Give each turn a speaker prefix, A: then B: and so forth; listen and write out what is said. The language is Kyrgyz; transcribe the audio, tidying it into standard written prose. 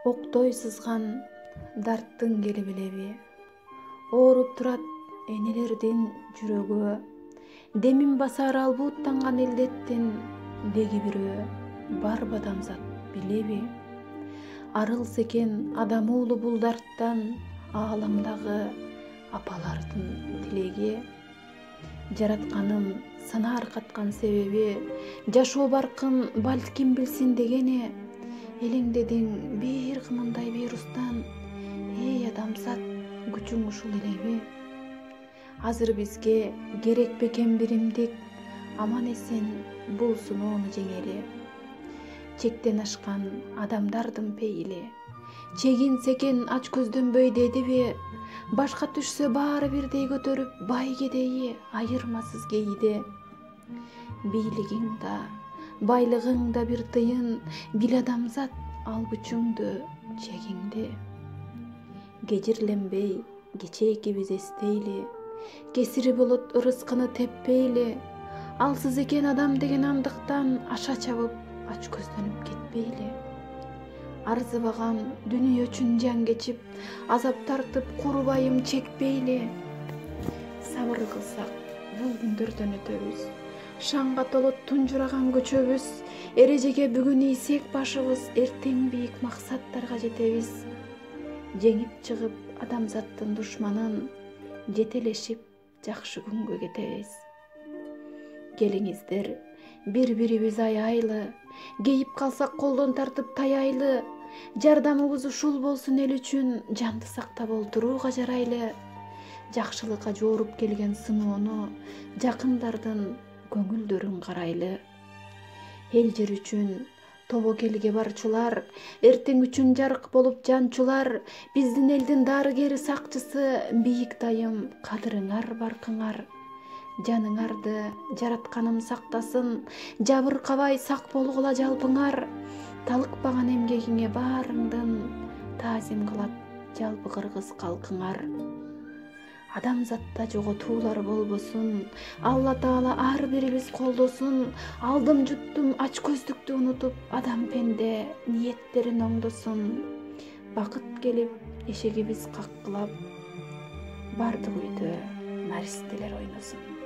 A: Октой сызган дарттын кели билеби, ооруп турат энелердин жүрөгү, демин басар албууттанган элдеттин деги бирөө, барбы адамзат билеби? Арылса экен адам уулу бул дарттан, ааламдагы апалардын тилеги. Жаратканым сынаар каткан себеби, жашоо баркын балким билсин дегени, элеңдедиң бир кымындай вирустан, эй адамзат, күчүң ушул элеби? Азыр бизге керек бекен биримдик, аман эсен бул сыноону жеңели. Чектен ашкан адамдардын пейили, чегинсе экен ач көздөнбөй дедиби? Башка түшсө баары бирдей көтөрүп, бай кедейи айырмасыз кейиде. Бийлигиң да, байлыгың да бир тыйын, бил адамзат, ал күчүңдү чегиңди. Кежирленбей кечээкибиз эстейли, кесири болот ырыскыны теппейли. Алсыз экен адам деген андыктан, аша чабып ач көздөнүп кетпейли. Арзыбаган дүнүйө үчүн жан кечип, азап тартып курубайым чекпейли. Сабыр кылсак бул күндөрдөн өтөбүз, шаңга толот тунжураган көчөбүз. Эрежеге бүгүн ийсек башыбыз, эртең бийик максаттарга жетебиз. Жеңип чыгып адамзаттын душманын, жетелешип жакшы күнгө кетебиз. Келиңиздер, бири-бирибиз аяйлы, кейип калсак колдон тартып таяйлы. Жардамыбыз ушул болсун эл үчүн, жанды сактап олтурууга жарайлы. Жакшылыкка жооруп келген сыноону, жакындардын көңүлдөрүн карайлы. Эл жер үчүн тобокелге барчулар, эртең үчүн жарык болуп жанчулар. Биздин элдин дарыгери сакчысы, бийик дайым, кадырыңар баркыңар. Жаныңарды жаратканым сактасын, жабыркабай сак болгула жалпыңар. Талыкпаган эмгегиңе баарыңдын, таазим кылат жалпы кыргыз калкыңар. Адамзатта жоготуулар болбосун, Алла Таала ар бирибиз колдосун. Алдым жуттум ач көздүктү унутуп, адам пенде ниеттерин оңдосун. Бакыт келип эшегибиз каккылап, бардык үйдө наристелер ойносун.